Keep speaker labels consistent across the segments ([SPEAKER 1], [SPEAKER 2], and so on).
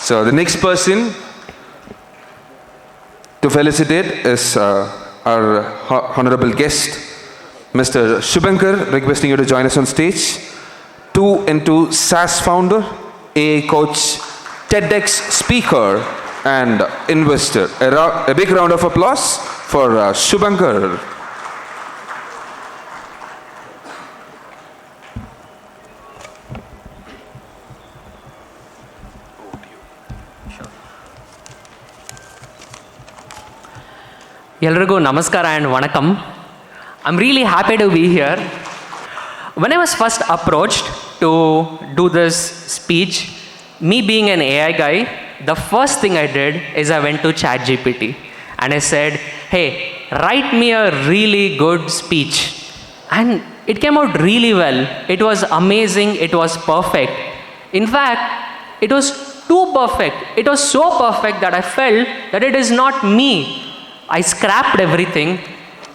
[SPEAKER 1] So the next person to felicitate is our honorable guest, Mr. Shubhankar, requesting you to join us on stage. 2 SaaS founder, AI coach, TEDx speaker, and investor. A big round of applause for Shubhankar.
[SPEAKER 2] Elrigu namaskara and vanakkam. I'm really happy to be here. When I was first approached to do this speech, me being an AI guy, the first thing I did is I went to ChatGPT and I said, hey, write me a really good speech. And it came out really well. It was amazing. It was perfect. In fact, it was too perfect. It was so perfect that I felt that it is not me. I scrapped everything,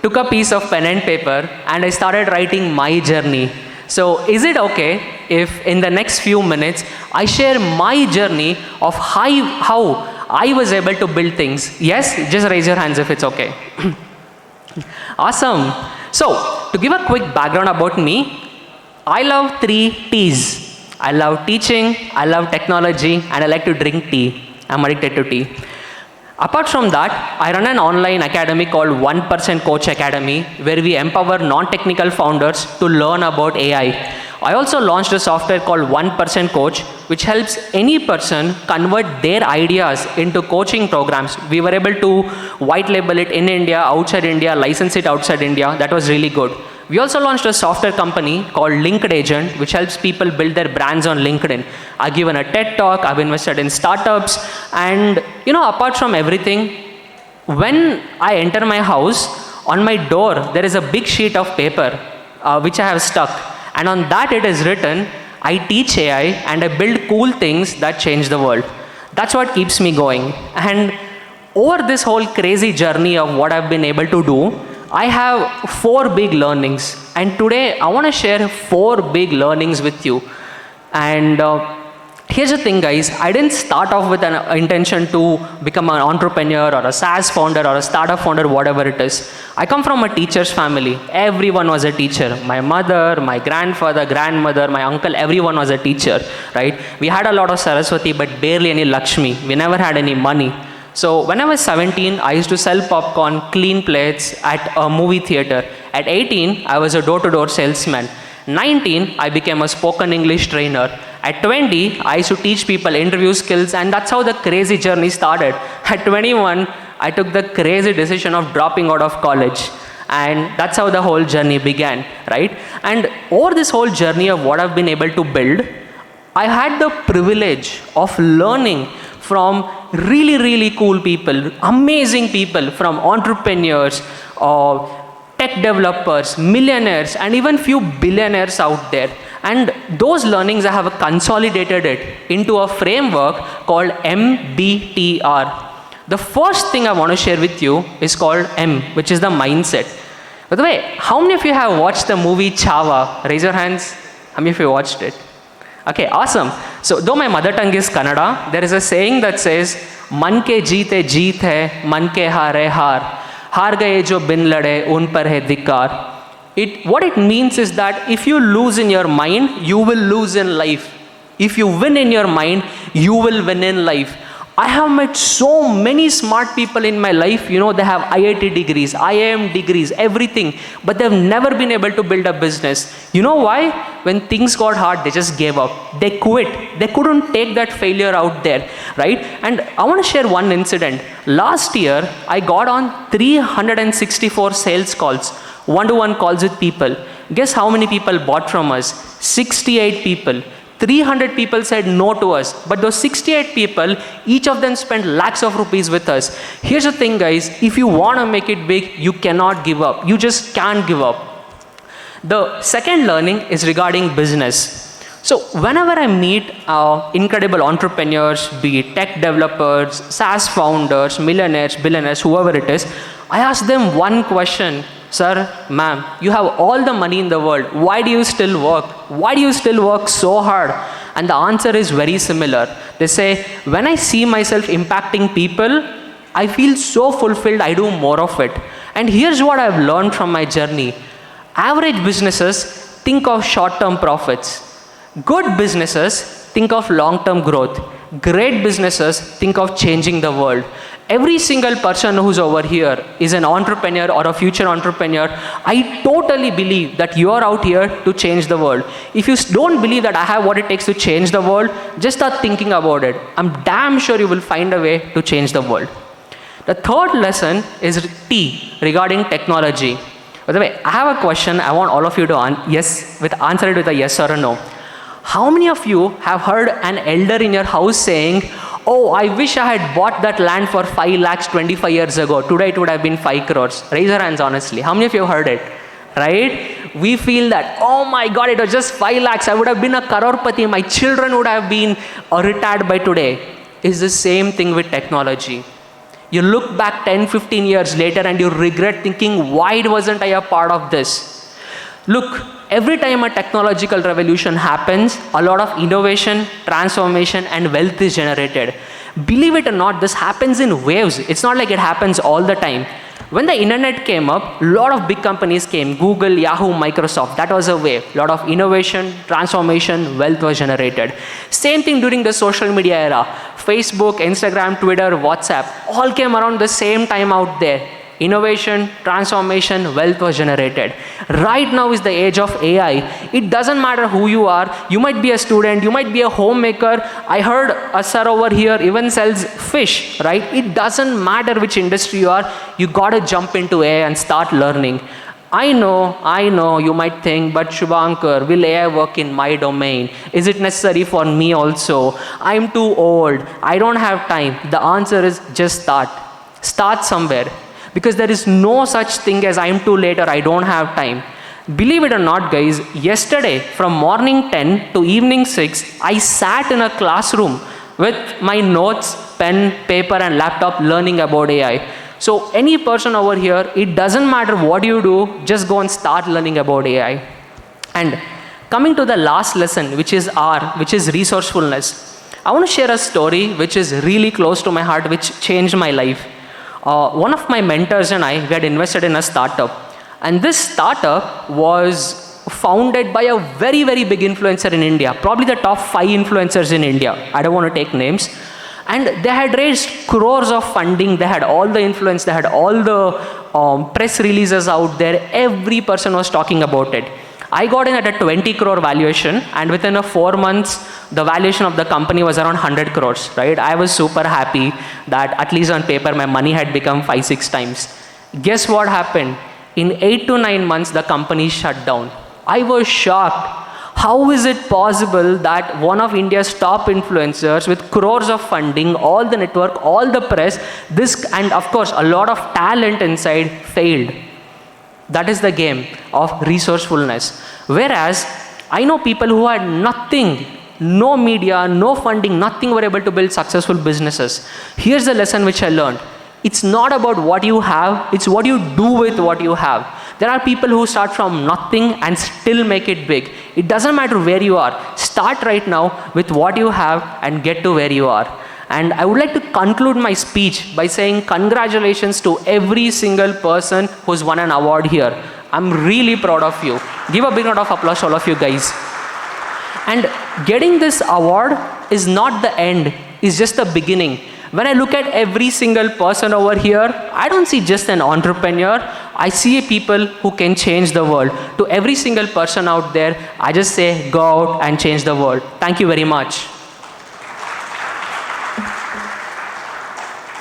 [SPEAKER 2] took a piece of pen and paper, and I started writing my journey. So is it okay if in the next few minutes I share my journey of how I was able to build things? Yes? Just raise your hands if it's okay. Awesome. So to give a quick background about me, I love 3 T's. I love teaching, I love technology, and I like to drink tea. I'm addicted to tea. Apart from that, I run an online academy called 1% Coach Academy, where we empower non-technical founders to learn about AI. I also launched a software called 1% Coach, which helps any person convert their ideas into coaching programs. We were able to white label it in India, outside India, license it outside India. That was really good. We also launched a software company called Linked Agent, which helps people build their brands on LinkedIn. I've given a TED talk, I've invested in startups, and apart from everything, when I enter my house, on my door, there is a big sheet of paper, which I have stuck. And on that it is written, I teach AI and I build cool things that change the world. That's what keeps me going. And over this whole crazy journey of what I've been able to do, I have 4 big learnings, and today I want to share 4 big learnings with you. And here's the thing, guys, I didn't start off with an intention to become an entrepreneur or a SaaS founder or a startup founder, whatever it is. I come from a teacher's family. Everyone was a teacher. My mother, my grandfather, grandmother, my uncle, everyone was a teacher, right? We had a lot of Saraswati, but barely any Lakshmi. We never had any money. So when I was 17, I used to sell popcorn, clean plates at a movie theater. At 18, I was a door-to-door salesman. 19, I became a spoken English trainer. At 20, I used to teach people interview skills, and that's how the crazy journey started. At 21, I took the crazy decision of dropping out of college. And that's how the whole journey began, right? And over this whole journey of what I've been able to build, I had the privilege of learning from really, really cool people, amazing people, from entrepreneurs, tech developers, millionaires, and even few billionaires out there. And those learnings, I have consolidated it into a framework called MBTR. The first thing I want to share with you is called M, which is the mindset. By the way, how many of you have watched the movie Chava? Raise your hands. How many of you watched it? Okay, awesome. So though my mother tongue is Kannada, there is a saying that says, "Man ke jeete jeet hai, man ke haare haar. Haar gaye jo bin lade, un par hai dhikar." What it means is that if you lose in your mind, you will lose in life. If you win in your mind, you will win in life. I have met so many smart people in my life, they have IIT degrees, IIM degrees, everything, but they've never been able to build a business. You know why? When things got hard, they just gave up. They quit. They couldn't take that failure out there, right? And I want to share one incident. Last year, I got on 364 sales calls, one-to-one calls with people. Guess how many people bought from us? 68 people. 300 people said no to us, but those 68 people, each of them spent lakhs of rupees with us. Here's the thing, guys, if you want to make it big, you cannot give up. You just can't give up. The second learning is regarding business. So whenever I meet incredible entrepreneurs, be it tech developers, SaaS founders, millionaires, billionaires, whoever it is, I ask them one question. Sir, ma'am, you have all the money in the world. Why do you still work? Why do you still work so hard? And the answer is very similar. They say, when I see myself impacting people, I feel so fulfilled, I do more of it. And here's what I've learned from my journey. Average businesses think of short-term profits. Good businesses think of long-term growth. Great businesses think of changing the world. Every single person who's over here is an entrepreneur or a future entrepreneur. I totally believe that you're out here to change the world. If you don't believe that I have what it takes to change the world, just start thinking about it. I'm damn sure you will find a way to change the world. The third lesson is T, regarding technology. By the way, I have a question. I want all of you to answer it with a yes or a no. How many of you have heard an elder in your house saying, oh, I wish I had bought that land for 5 lakhs 25 years ago. Today it would have been 5 crores. Raise your hands honestly. How many of you have heard it? Right? We feel that, oh my God, it was just 5 lakhs. I would have been a crorepati. My children would have been retired by today. It's the same thing with technology. You look back 10, 15 years later and you regret thinking, why wasn't I a part of this? Look, every time a technological revolution happens, a lot of innovation, transformation, and wealth is generated. Believe it or not, this happens in waves. It's not like it happens all the time. When the internet came up, a lot of big companies came. Google, Yahoo, Microsoft. That was a wave. A lot of innovation, transformation, wealth was generated. Same thing during the social media era. Facebook, Instagram, Twitter, WhatsApp, all came around the same time out there. Innovation, transformation, wealth was generated. Right now is the age of AI. It doesn't matter who you are. You might be a student, you might be a homemaker. I heard a sir over here even sells fish, right? It doesn't matter which industry you are. You gotta jump into AI and start learning. I know, you might think, but Shubhankar, will AI work in my domain? Is it necessary for me also? I'm too old. I don't have time. The answer is just start. Start somewhere. Because there is no such thing as I'm too late or I don't have time. Believe it or not, guys, yesterday from morning 10 to evening 6, I sat in a classroom with my notes, pen, paper and laptop learning about AI. So any person over here, it doesn't matter what you do, just go and start learning about AI. And coming to the last lesson, which is R, which is resourcefulness. I want to share a story which is really close to my heart, which changed my life. One of my mentors and I, we had invested in a startup. And this startup was founded by a very, very big influencer in India, probably the top 5 influencers in India. I don't want to take names. And they had raised crores of funding. They had all the influence. They had all the press releases out there. Every person was talking about it. I got in at a 20 crore valuation, and within a 4 months, the valuation of the company was around 100 crores, right? I was super happy that at least on paper, my money had become 5-6 times. Guess what happened? In 8 to 9 months, the company shut down. I was shocked. How is it possible that one of India's top influencers with crores of funding, all the network, all the press, this, and of course, a lot of talent inside failed? That is the game of resourcefulness. Whereas, I know people who had nothing, no media, no funding, nothing were able to build successful businesses. Here's the lesson which I learned. It's not about what you have, it's what you do with what you have. There are people who start from nothing and still make it big. It doesn't matter where you are. Start right now with what you have and get to where you are. And I would like to conclude my speech by saying congratulations to every single person who's won an award here. I'm really proud of you. Give a big round of applause to all of you guys. And getting this award is not the end, it's just the beginning. When I look at every single person over here, I don't see just an entrepreneur. I see people who can change the world. To every single person out there, I just say, go out and change the world. Thank you very much.